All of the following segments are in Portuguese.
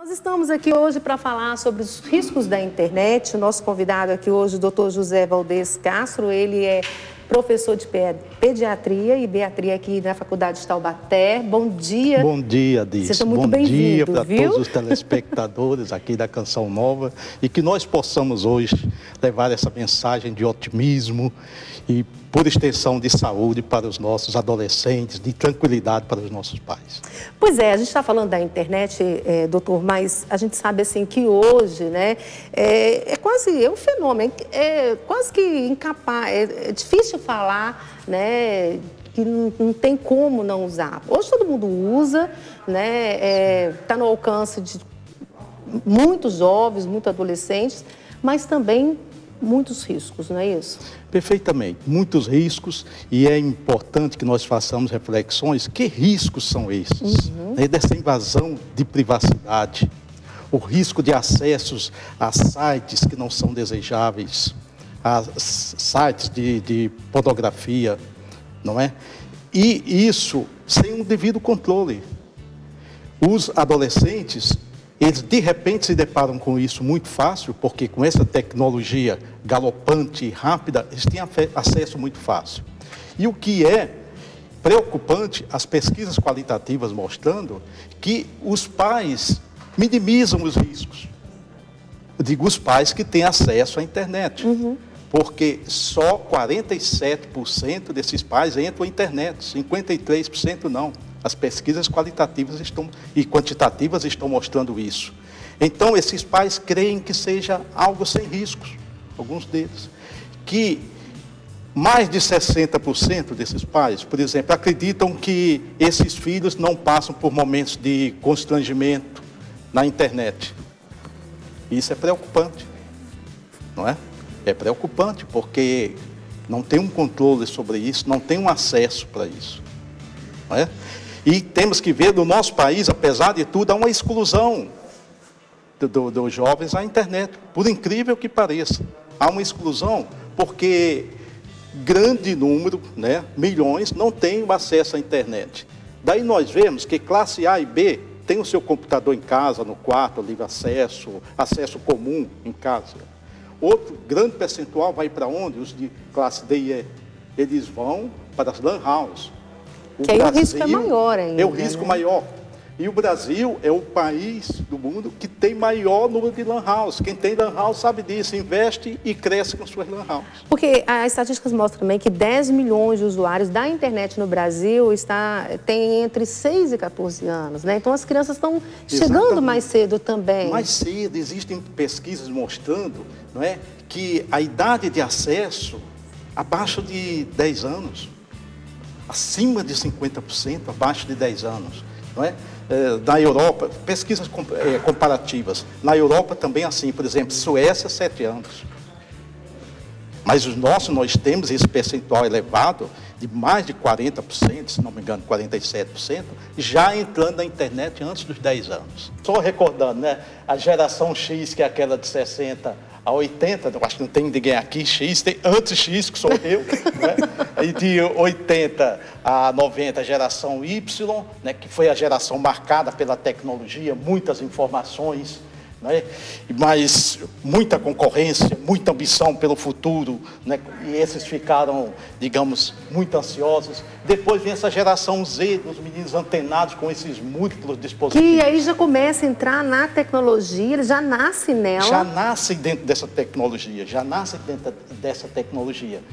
Nós estamos aqui hoje para falar sobre os riscos da internet. O nosso convidado aqui hoje, o Dr. José Valdez Castro, ele é professor de pediatria e beatria aqui na Faculdade de Taubaté. Bom dia. Bom dia, Diz. Seja muito bem-vindo, Bom dia para todos os telespectadores aqui da Canção Nova e que nós possamos hoje levar essa mensagem de otimismo e, por extensão, de saúde para os nossos adolescentes, de tranquilidade para os nossos pais. Pois é, a gente está falando da internet, doutor, mas a gente sabe assim que hoje, né, é quase um fenômeno, é quase que incapaz, é difícil falar, né, que não tem como não usar. Hoje todo mundo usa, né, está no alcance de muitos jovens, muitos adolescentes, mas também muitos riscos, não é isso? Perfeitamente, muitos riscos, e é importante que nós façamos reflexões. Que riscos são esses? Dessa invasão de privacidade, o risco de acessos a sites que não são desejáveis, a sites de pornografia, não é? E isso sem um devido controle. Os adolescentes, eles de repente se deparam com isso muito fácil, porque com essa tecnologia galopante e rápida, eles têm acesso muito fácil. E o que é preocupante, as pesquisas qualitativas mostrando que os pais minimizam os riscos. Eu digo os pais que têm acesso à internet. Porque só 47% desses pais entram à internet, 53% não. As pesquisas qualitativas e quantitativas estão mostrando isso. Então, esses pais creem que seja algo sem riscos, alguns deles. Que mais de 60% desses pais, por exemplo, acreditam que esses filhos não passam por momentos de constrangimento na internet. Isso é preocupante, não é? É preocupante porque não tem um controle sobre isso, não tem um acesso para isso, não é? E temos que ver, no nosso país, apesar de tudo, há uma exclusão dos jovens à internet, por incrível que pareça. Há uma exclusão porque grande número, né, milhões, não têm acesso à internet. Daí nós vemos que classe A e B tem o seu computador em casa, no quarto, livre acesso, acesso comum em casa. Outro grande percentual vai para onde? Os de classe D e E. Eles vão para as lan house. Que aí o risco é maior ainda. É o risco maior. E o Brasil é o país do mundo que tem maior número de lan house. Quem tem lan house sabe disso, investe e cresce com suas lan house. Porque as estatísticas mostram também que 10 milhões de usuários da internet no Brasil tem entre 6 e 14 anos, né? Então as crianças estão chegando mais cedo também. Mais cedo, existem pesquisas mostrando, não é, que a idade de acesso abaixo de 10 anos, acima de 50%, abaixo de 10 anos, não é? Na Europa, pesquisas comparativas, na Europa também assim, por exemplo, Suécia, 7 anos. Mas nós temos esse percentual elevado de mais de 40%, se não me engano, 47%, já entrando na internet antes dos 10 anos. Só recordando, né, a geração X, que é aquela de 60 a 80, eu acho que não tem ninguém aqui, X, tem antes X, que sou eu, né? E de 80 a 90, a geração Y, né, que foi a geração marcada pela tecnologia, muitas informações, né, mas muita concorrência, muita ambição pelo futuro, né, e esses ficaram, digamos, muito ansiosos. Depois vem essa geração Z, os meninos antenados com esses múltiplos dispositivos. Que aí já começa a entrar na tecnologia, eles já nascem nela. Já nascem dentro dessa tecnologia,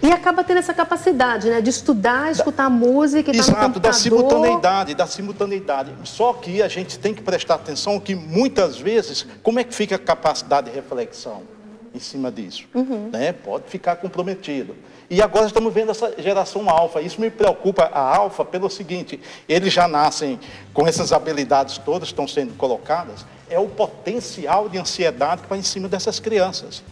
E acaba tendo essa capacidade, né, de estudar, escutar música e estar no computador. Da simultaneidade. Só que a gente tem que prestar atenção que muitas vezes, como é que fica a capacidade de reflexão em cima disso? Né? Pode ficar comprometido. E agora estamos vendo essa geração alfa. Isso me preocupa, a alfa, pelo seguinte, eles já nascem com essas habilidades todas que estão sendo colocadas, é o potencial de ansiedade que vai em cima dessas crianças.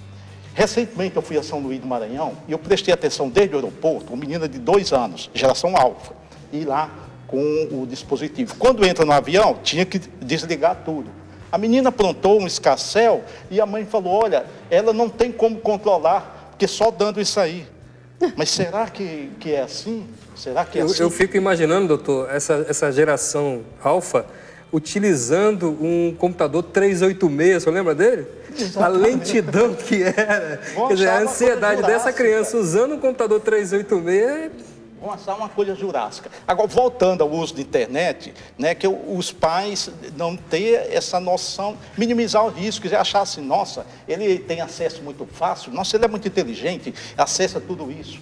Recentemente eu fui a São Luís do Maranhão e eu prestei atenção desde o aeroporto, uma menina de 2 anos, geração alfa, e lá com o dispositivo. Quando entra no avião, tinha que desligar tudo. A menina aprontou um escarcéu e a mãe falou, olha, ela não tem como controlar, porque só dando isso aí. Mas será que é assim? Será que é assim? Eu fico imaginando, doutor, essa geração alfa utilizando um computador 386, você lembra dele? Exatamente. A lentidão que era. Quer dizer, a ansiedade dessa criança usando um computador 386... Vamos achar uma coisa jurássica. Agora, voltando ao uso da internet, né, que os pais não ter essa noção, minimizar o risco, e achar assim, nossa, ele tem acesso muito fácil, nossa, ele é muito inteligente, acessa tudo isso.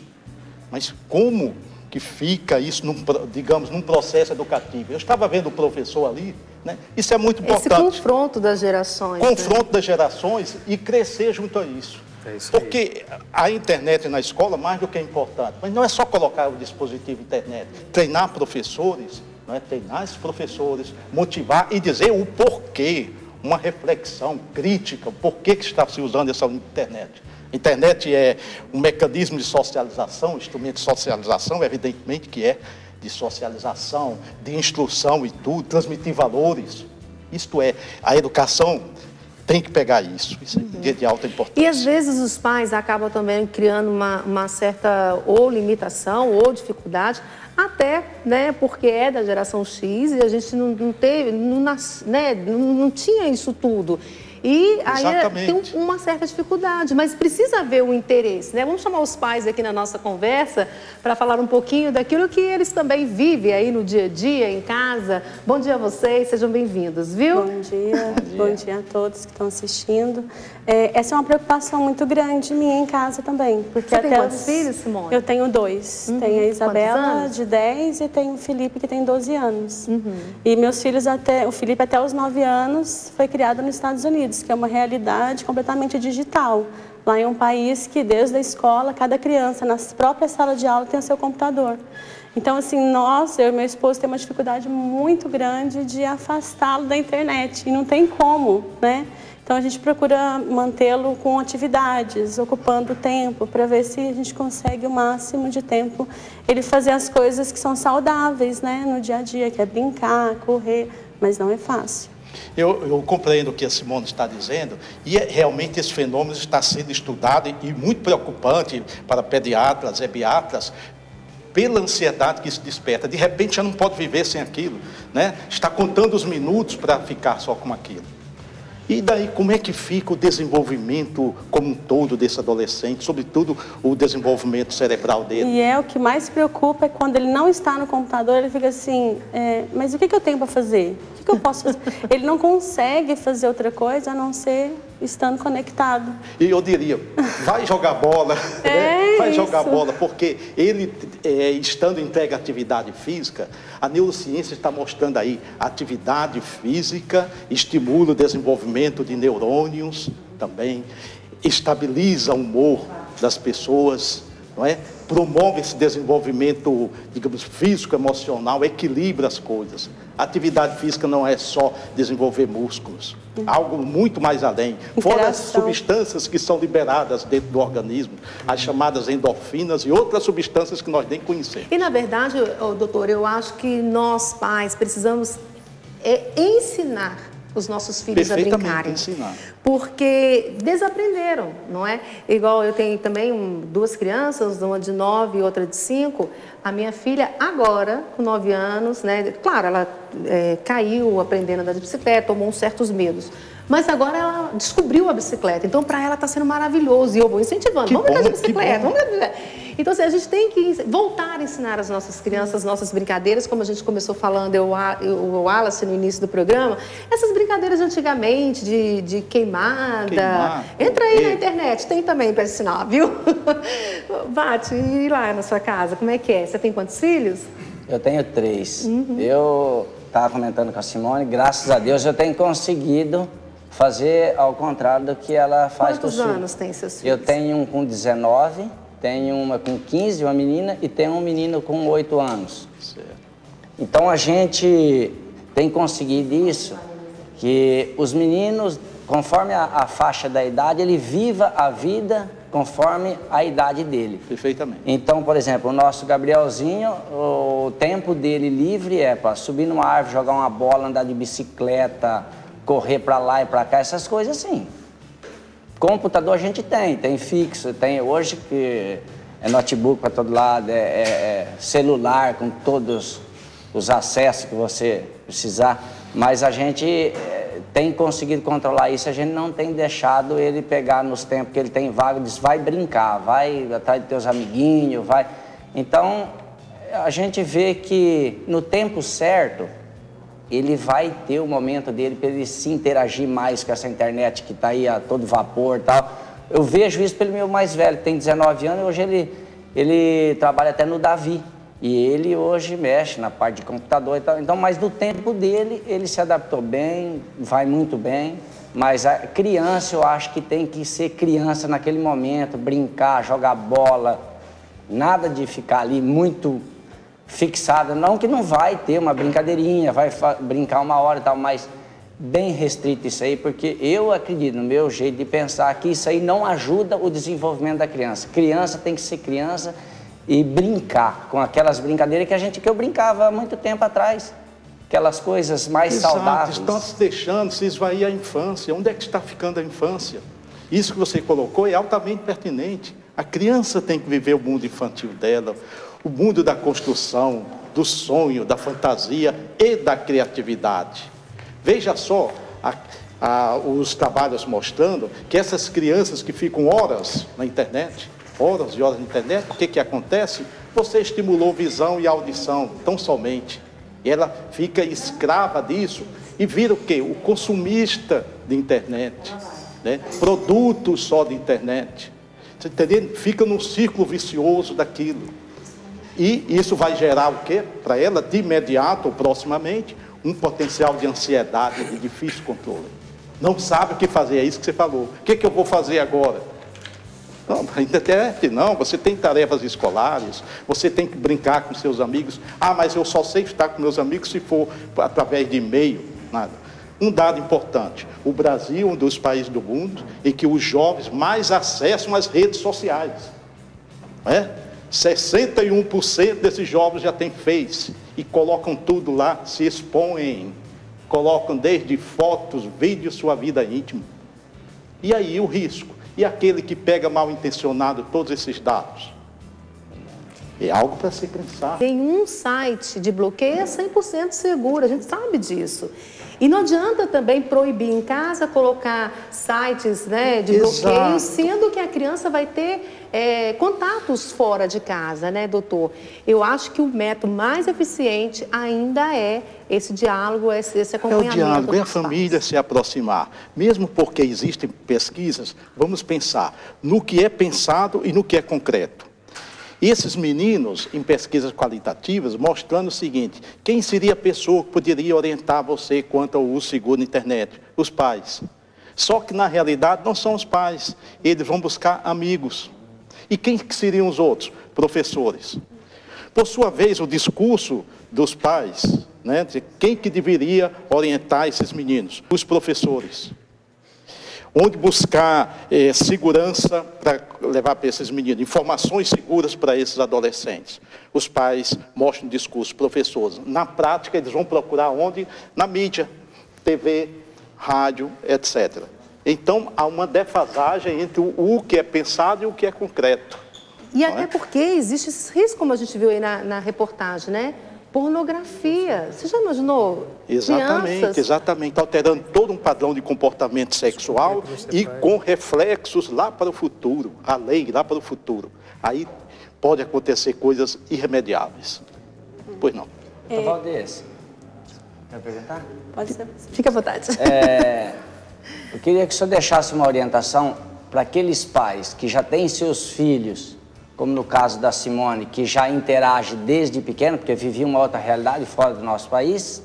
Mas como que fica isso, digamos, num processo educativo? Eu estava vendo o professor ali, né? Isso é muito importante. Esse confronto das gerações. Confronto das gerações e crescer junto a isso. Porque a internet na escola, mais do que é importante, mas não é só colocar o dispositivo internet, treinar professores, não é? Treinar esses professores, motivar e dizer o porquê, uma reflexão crítica, o porquê que está se usando essa internet. A internet é um mecanismo de socialização, instrumento de socialização, evidentemente que é, de socialização, de instrução e tudo, transmitir valores. Isto é, a educação tem que pegar isso é de alta importância. E às vezes os pais acabam também criando uma certa ou limitação ou dificuldade, até, né, porque é da geração X e a gente não teve, não tinha isso tudo. E aí tem uma certa dificuldade, mas precisa haver o interesse, né? Vamos chamar os pais aqui na nossa conversa para falar um pouquinho daquilo que eles também vivem aí no dia a dia, em casa. Bom dia a vocês, sejam bem-vindos, viu? Bom dia, bom dia a todos que estão assistindo. Essa é uma preocupação muito grande minha em casa também. Porque você tem quantos filhos, Simone? Eu tenho 2. Tenho a Isabela, de 10, e tenho o Felipe, que tem 12 anos. E meus filhos, o Felipe até os 9 anos, foi criado nos Estados Unidos, que é uma realidade completamente digital. Lá em um país que, desde a escola, cada criança, na própria sala de aula, tem o seu computador. Então, assim, eu e meu esposo temos uma dificuldade muito grande de afastá-lo da internet. E não tem como, né? Então, a gente procura mantê-lo com atividades, ocupando tempo, para ver se a gente consegue o máximo de tempo ele fazer as coisas que são saudáveis, né? No dia a dia, que é brincar, correr, mas não é fácil. Eu compreendo o que a Simone está dizendo e realmente esse fenômeno está sendo estudado e muito preocupante para pediatras, ebiatras, pela ansiedade que isso desperta. De repente já não pode viver sem aquilo, né? Está contando os minutos para ficar só com aquilo. E daí, como é que fica o desenvolvimento como um todo desse adolescente, sobretudo o desenvolvimento cerebral dele? E o que mais preocupa é quando ele não está no computador, ele fica assim, mas o que eu tenho para fazer? O que eu posso fazer? Ele não consegue fazer outra coisa a não ser estando conectado. E eu diria, vai jogar bola, né? Vai jogar bola, porque ele, estando entregue à atividade física, a neurociência está mostrando aí, a atividade física estimula o desenvolvimento de neurônios também, estabiliza o humor das pessoas, não é? Promove esse desenvolvimento, digamos, físico, emocional, equilibra as coisas. A atividade física não é só desenvolver músculos, algo muito mais além. Fora as substâncias que são liberadas dentro do organismo, as chamadas endorfinas e outras substâncias que nós nem conhecemos. E, na verdade, doutor, eu acho que nós, pais, precisamos ensinar os nossos filhos a brincarem. Ensinar. Porque desaprenderam, não é? Igual eu tenho também 2 crianças, uma de 9 e outra de 5. A minha filha agora, com 9 anos, né? Claro, ela caiu aprendendo a andar de bicicleta, tomou uns certos medos. Mas agora ela descobriu a bicicleta. Então, para ela está sendo maravilhoso. E eu vou incentivando. Vamos brincar de bicicleta, vamos brincar. Então, assim, a gente tem que voltar a ensinar as nossas crianças, as nossas brincadeiras, como a gente começou falando, o Wallace no início do programa, essas brincadeiras de antigamente, de queimada. Entra aí na internet, tem também para ensinar, viu? Bate, e lá na sua casa, como é que é? Você tem quantos filhos? Eu tenho 3. Eu estava comentando com a Simone, graças a Deus eu tenho conseguido fazer ao contrário do que ela faz com os filhos. Quantos anos tem seus filhos? Eu tenho um com 19, tenho uma com 15, uma menina, e tenho um menino com 8 anos. Certo. Então a gente tem conseguido isso, que os meninos, conforme a faixa da idade, ele viva a vida conforme a idade dele. Perfeitamente. Então, por exemplo, o nosso Gabrielzinho, o tempo dele livre é para subir numa árvore, jogar uma bola, andar de bicicleta, correr para lá e para cá, essas coisas assim. Computador a gente tem fixo, tem hoje que é notebook para todo lado, celular com todos os acessos que você precisar. Mas a gente tem conseguido controlar isso, a gente não tem deixado ele pegar nos tempos que ele tem vaga, diz, vai brincar, vai atrás de teus amiguinhos, vai... Então, a gente vê que no tempo certo, ele vai ter o momento dele para ele se interagir mais com essa internet que está aí a todo vapor e tal. Eu vejo isso pelo meu mais velho, que tem 19 anos, hoje ele trabalha até no Davi. E ele hoje mexe na parte de computador e tal. Então, mas no tempo dele, ele se adaptou bem, vai muito bem. Mas a criança, eu acho que tem que ser criança naquele momento, brincar, jogar bola. Nada de ficar ali muito fixada. Não que não vai ter uma brincadeirinha, vai brincar uma hora e tal, mas bem restrito isso aí, porque eu acredito, no meu jeito de pensar, que isso aí não ajuda o desenvolvimento da criança. Criança tem que ser criança e brincar com aquelas brincadeiras que eu brincava há muito tempo atrás. Aquelas coisas mais saudáveis. Estão se deixando se esvair a infância. Onde é que está ficando a infância? Isso que você colocou é altamente pertinente. A criança tem que viver o mundo infantil dela, o mundo da construção, do sonho, da fantasia e da criatividade. Veja só os trabalhos mostrando que essas crianças que ficam horas na internet, horas e horas na internet, o que acontece? Você estimulou visão e audição, tão somente. E ela fica escrava disso e vira o quê? O consumista de internet, né? Produtos só de internet. Você entendeu? Fica num círculo vicioso daquilo. E isso vai gerar o quê? Para ela, de imediato ou proximamente, um potencial de ansiedade, de difícil controle. Não sabe o que fazer, é isso que você falou. O que eu vou fazer agora? Não, na internet não, você tem tarefas escolares, você tem que brincar com seus amigos. Ah, mas eu só sei estar com meus amigos se for através de e-mail, nada. Um dado importante, o Brasil é um dos países do mundo em que os jovens mais acessam as redes sociais. Não é? 61% desses jovens já têm Face e colocam tudo lá, se expõem, colocam desde fotos, vídeos, sua vida íntima. E aí o risco? E aquele que pega mal intencionado todos esses dados? É algo para se pensar. Tem um site de bloqueio 100% seguro, a gente sabe disso. E não adianta também proibir em casa, colocar sites, né, de bloqueio, sendo que a criança vai ter contatos fora de casa, né, doutor? Eu acho que o método mais eficiente ainda é esse diálogo, esse acompanhamento. É o diálogo, é a família se aproximar. Mesmo porque existem pesquisas, vamos pensar no que é pensado e no que é concreto. E esses meninos, em pesquisas qualitativas, mostrando o seguinte: quem seria a pessoa que poderia orientar você quanto ao uso seguro da internet? Os pais. Só que, na realidade, não são os pais. Eles vão buscar amigos. E quem que seriam os outros? Professores. Por sua vez, o discurso dos pais, né, de quem que deveria orientar esses meninos? Os professores. Onde buscar segurança para levar para esses meninos, informações seguras para esses adolescentes. Os pais mostram o discurso, professores. Na prática, eles vão procurar onde? Na mídia, TV, rádio, etc. Então, há uma defasagem entre o que é pensado e o que é concreto. E até porque existe esse risco, como a gente viu aí na reportagem, né? Pornografia. Você já imaginou? Exatamente, Crianças? exatamente. Alterando todo um padrão de comportamento sexual e com reflexos lá para o futuro. A lei lá para o futuro. Aí pode acontecer coisas irremediáveis. Pois não. Valdez, quer perguntar? Pode ser. Fica à vontade. Eu queria que o senhor deixasse uma orientação para aqueles pais que já têm seus filhos, como no caso da Simone, que já interage desde pequeno, porque vivia uma outra realidade fora do nosso país,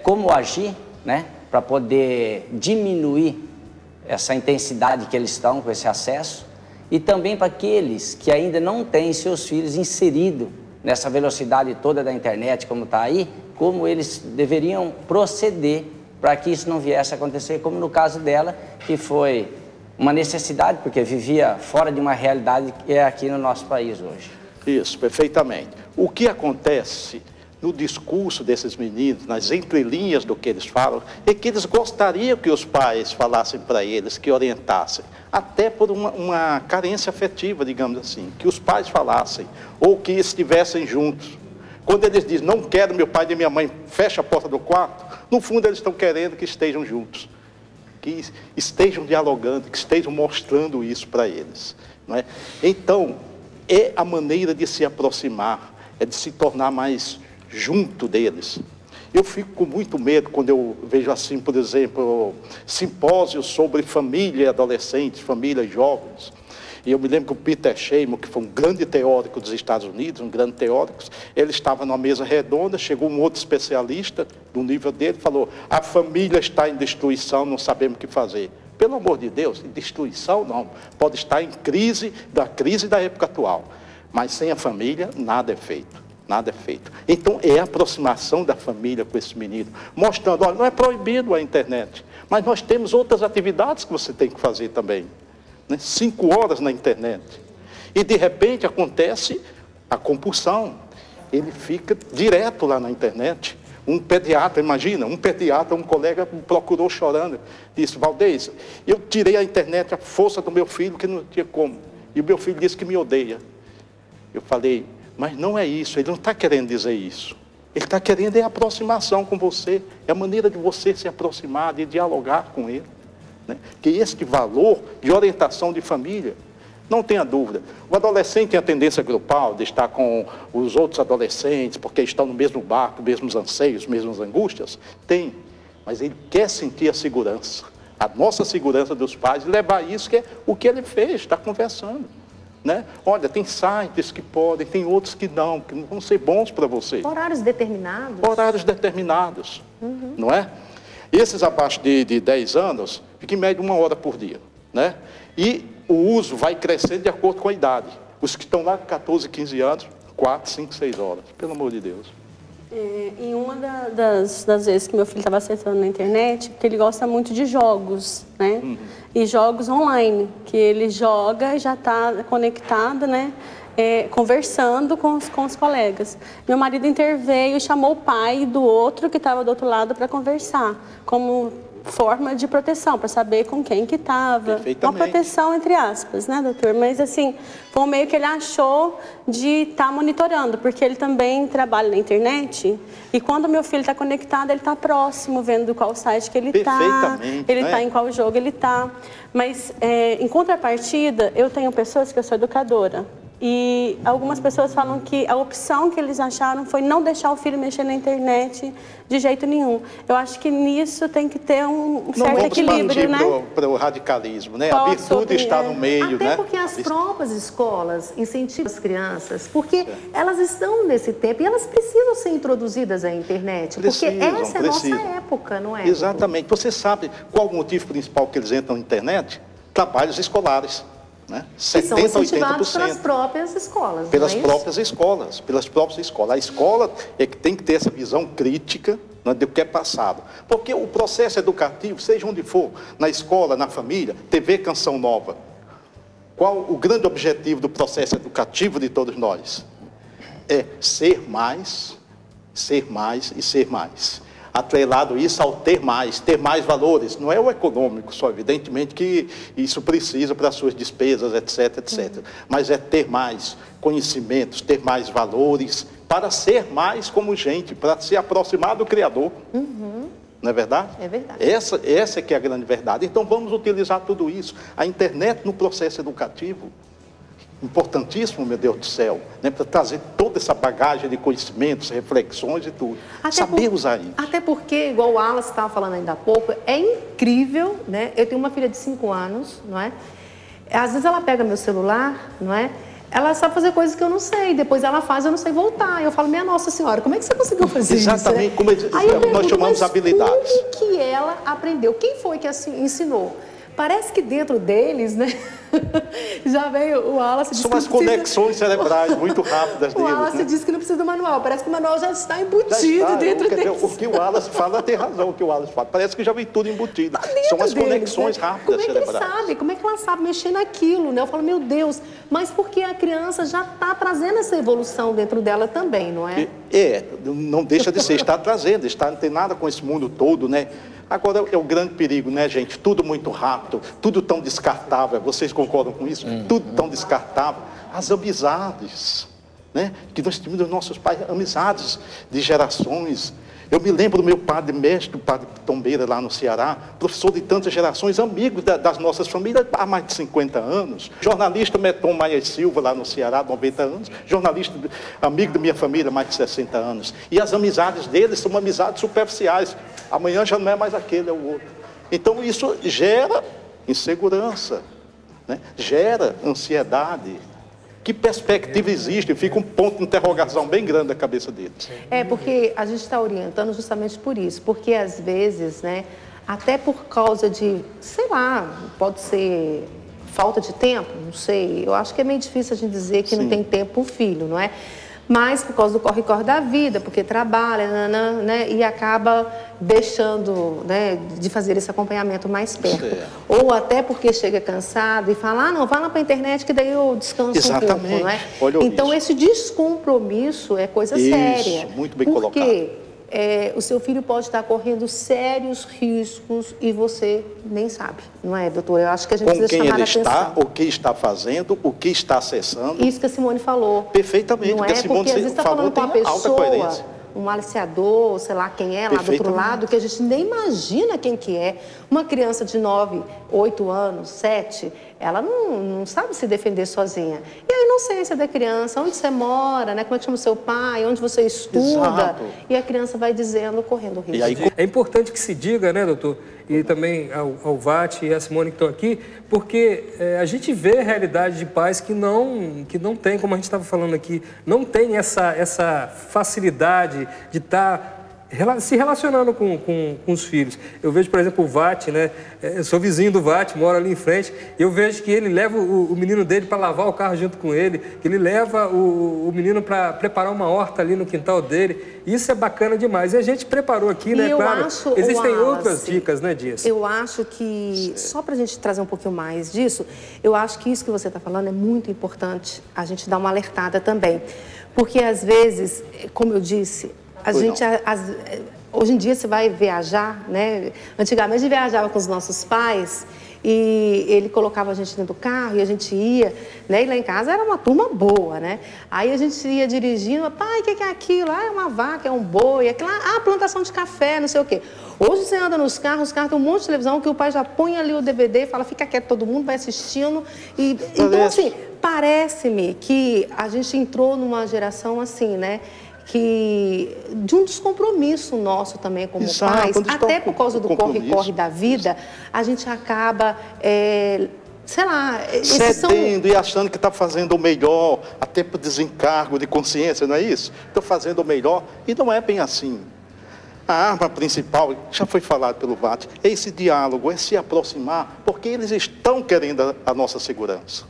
como agir, né, para poder diminuir essa intensidade que eles estão com esse acesso, e também para aqueles que ainda não têm seus filhos inseridos nessa velocidade toda da internet, como está aí, como eles deveriam proceder para que isso não viesse a acontecer, como no caso dela, que foi uma necessidade, porque vivia fora de uma realidade que é aqui no nosso país hoje. Isso, perfeitamente. O que acontece no discurso desses meninos, nas entrelinhas do que eles falam, é que eles gostariam que os pais falassem para eles, que orientassem, até por uma carência afetiva, digamos assim, que os pais falassem, ou que estivessem juntos. Quando eles dizem, não quero meu pai e minha mãe, fecha a porta do quarto, no fundo eles estão querendo que estejam juntos, que estejam dialogando, que estejam mostrando isso para eles. Não é? Então, é a maneira de se aproximar, é de se tornar mais junto deles. Eu fico com muito medo quando eu vejo assim, por exemplo, simpósios sobre família e adolescentes, família e jovens. E eu me lembro que o Peter Sheyman, que foi um grande teórico dos Estados Unidos, um grande teórico, ele estava numa mesa redonda, chegou um outro especialista do nível dele, falou, a família está em destruição, não sabemos o que fazer. Pelo amor de Deus, destruição não, pode estar em crise da época atual, mas sem a família nada é feito, nada é feito. Então é a aproximação da família com esse menino, mostrando, olha, não é proibido a internet, mas nós temos outras atividades que você tem que fazer também. 5 horas na internet. E de repente acontece a compulsão. Ele fica direto lá na internet. Um pediatra, imagina, um colega me procurou chorando. Disse, Valdez, eu tirei a internet, a força do meu filho, que não tinha como. E o meu filho disse que me odeia. Eu falei, mas não é isso, ele não está querendo dizer isso. Ele está querendo é a aproximação com você, é a maneira de você se aproximar, de dialogar com ele. Que este valor de orientação de família, não tenha dúvida. O adolescente tem a tendência grupal de estar com os outros adolescentes, porque estão no mesmo barco, mesmos anseios, mesmas angústias. Tem, mas ele quer sentir a segurança, a nossa segurança dos pais, e levar isso, que é o que ele fez, está conversando. Olha, tem sites que podem, tem outros que não vão ser bons para você. Horários determinados? Horários determinados, não é? Esses abaixo de 10 anos, fica em média 1 hora por dia, E o uso vai crescendo de acordo com a idade. Os que estão lá com 14, 15 anos, 4, 5, 6 horas, pelo amor de Deus. Em uma das vezes que meu filho estava acessando na internet, que ele gosta muito de jogos, E jogos online, que ele joga e já está conectado, conversando com os colegas. Meu marido interveio e chamou o pai do outro que estava do outro lado para conversar, como forma de proteção, para saber com quem que estava. Uma proteção entre aspas, doutor? Mas assim, foi um meio que ele achou de estar monitorando, porque ele também trabalha na internet e quando meu filho está conectado, ele está próximo, vendo qual site que ele está, ele está em qual jogo ele está. Mas em contrapartida, eu tenho pessoas que eu sou educadora. E algumas pessoas falam que a opção que eles acharam foi não deixar o filho mexer na internet de jeito nenhum. Eu acho que nisso tem que ter um certo equilíbrio, para o radicalismo, A virtude está no meio, Até porque as próprias escolas incentivam as crianças, porque elas estão nesse tempo e elas precisam ser introduzidas à internet, porque essa é a nossa época, não é? Exatamente. Você sabe qual o motivo principal que eles entram na internet? Trabalhos escolares. 70, são incentivados 80%. pelas próprias escolas. Pelas próprias escolas. A escola é que tem que ter essa visão crítica do que é passado. Porque o processo educativo, seja onde for, na escola, na família, TV Canção Nova. Qual o grande objetivo do processo educativo de todos nós? É ser mais e ser mais. Atrelado isso ao ter mais valores. Não é o econômico só, evidentemente que isso precisa para as suas despesas, etc, etc. Mas é ter mais conhecimentos, ter mais valores, para ser mais como gente, para se aproximar do Criador. Não é verdade? É verdade. Essa é que é a grande verdade. Então vamos utilizar tudo isso. A internet no processo educativo, importantíssimo, meu Deus do céu, para trazer toda essa bagagem de conhecimentos, reflexões e tudo. Saber usar isso. Até porque, igual o Wallace estava falando ainda há pouco, é incrível, Eu tenho uma filha de 5 anos, não é? Às vezes ela pega meu celular, não é? Ela sabe fazer coisas que eu não sei, depois ela faz, eu não sei voltar. Eu falo, minha Nossa Senhora, como é que você conseguiu fazer isso? Exatamente, como nós chamamos habilidades. Como que ela aprendeu? Quem foi que assim ensinou? Parece que dentro deles, já veio o Wallace... São as conexões cerebrais muito rápidas deles. O Wallace disse que não precisa do manual. Parece que o manual já está embutido dentro deles. O que o Wallace fala tem razão, o que o Wallace fala. Parece que já vem tudo embutido. São as conexões rápidas cerebrais. Como é que ele sabe? Como é que ela sabe mexer naquilo, Eu falo, meu Deus, mas porque a criança já está trazendo essa evolução dentro dela também, não é? Não deixa de ser, está trazendo, está antenada com esse mundo todo, Agora é o grande perigo, gente? Tudo muito rápido, tudo tão descartável. Vocês concordam com isso? Tudo tão descartável. As amizades, né? Que nós tínhamos dos nossos pais, amizades de gerações. Eu me lembro do meu padre mestre, o padre Tombeira, lá no Ceará, professor de tantas gerações, amigo das nossas famílias há mais de 50 anos. Jornalista Meton Maia Silva, lá no Ceará, 90 anos. Jornalista, amigo da minha família, mais de 60 anos. E as amizades deles são amizades superficiais. Amanhã já não é mais aquele, é o outro. Então isso gera insegurança, né? Gera ansiedade. Que perspectiva existe? Fica um ponto de interrogação bem grande na cabeça deles. Porque a gente está orientando justamente por isso, porque às vezes, né, até por causa de, sei lá, pode ser falta de tempo, não sei, eu acho que é meio difícil a gente dizer que não tem tempo para o filho, não é? Mas por causa do corre-corre da vida, porque trabalha, né, e acaba deixando, né, de fazer esse acompanhamento mais perto. Certo. Ou até porque chega cansado e fala, não, vai lá para a internet que daí eu descanso um pouco, não é? Olha então esse descompromisso é coisa séria. Muito bem colocado. Porque o seu filho pode estar correndo sérios riscos e você nem sabe, não é, doutora? Eu acho que a gente precisa chamar a atenção. Com quem ele está, o que está fazendo, o que está acessando. Isso que a Simone falou. Perfeitamente. Não é? Porque às vezes está falando com uma pessoa, um aliciador, sei lá quem é, lá do outro lado, que a gente nem imagina quem que é. Uma criança de 9, 8 anos, 7, ela não sabe se defender sozinha. E a inocência da criança, onde você mora, né? Como é que chama o seu pai, onde você estuda. Exato. E a criança vai dizendo, correndo risco. E aí, é importante que se diga, né, doutor, e também ao Vati e a Simone que estão aqui, porque a gente vê a realidade de pais que não tem, como a gente estava falando aqui, não tem essa facilidade de estar se relacionando com os filhos. Eu vejo, por exemplo, o Vati, né? Eu sou vizinho do Vati, moro ali em frente, e eu vejo que ele leva o menino dele para lavar o carro junto com ele, que ele leva o menino para preparar uma horta ali no quintal dele. Isso é bacana demais. E a gente preparou aqui, né? Claro, existem outras dicas, né, Dias? Eu acho que, só para a gente trazer um pouquinho mais disso, eu acho que isso que você está falando é muito importante a gente dar uma alertada também. Porque, às vezes, como eu disse, hoje em dia você vai viajar, né? Antigamente a gente viajava com os nossos pais e ele colocava a gente dentro do carro e a gente ia, né? E lá em casa era uma turma boa, né? Aí a gente ia dirigindo, pai, o que é aquilo? Ah, é uma vaca, é um boi, aquilo, plantação de café, não sei o quê. Hoje você anda nos carros, os carros têm um monte de televisão que o pai já põe ali o DVD e fala, fica quieto, todo mundo vai assistindo. Então, assim, parece-me que a gente entrou numa geração assim, né? De um descompromisso nosso também como pais, até por causa do corre-corre da vida, a gente acaba, sei lá... Cedendo e achando que está fazendo o melhor, até por desencargo de consciência, não é isso? Estou fazendo o melhor e não é bem assim. A arma principal, já foi falado pelo Vati, é esse diálogo, é se aproximar, porque eles estão querendo a nossa segurança.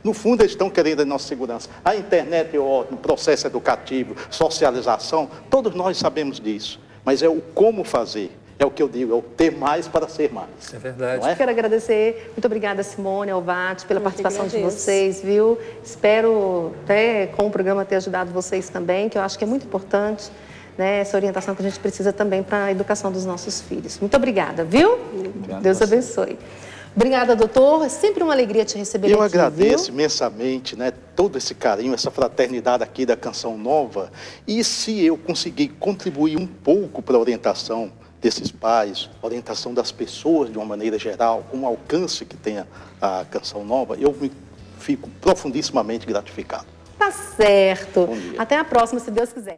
No fundo, eles estão querendo a nossa segurança. A internet é ótimo, processo educativo, socialização, todos nós sabemos disso. Mas é o como fazer, é o que eu digo, é o ter mais para ser mais. É verdade. Não é? Quero agradecer, muito obrigada, Simone, ao Vati, pela participação de vocês, viu? Espero, até com o programa, ter ajudado vocês também, que eu acho que é muito importante, né, essa orientação que a gente precisa também para a educação dos nossos filhos. Muito obrigada, viu? Obrigado. Deus abençoe. Obrigada, doutor. É sempre uma alegria te receber aqui, agradeço imensamente, né, todo esse carinho, essa fraternidade aqui da Canção Nova. E se eu conseguir contribuir um pouco para a orientação desses pais, orientação das pessoas de uma maneira geral, com o alcance que tem a Canção Nova, eu fico profundissimamente gratificado. Tá certo. Até a próxima, se Deus quiser.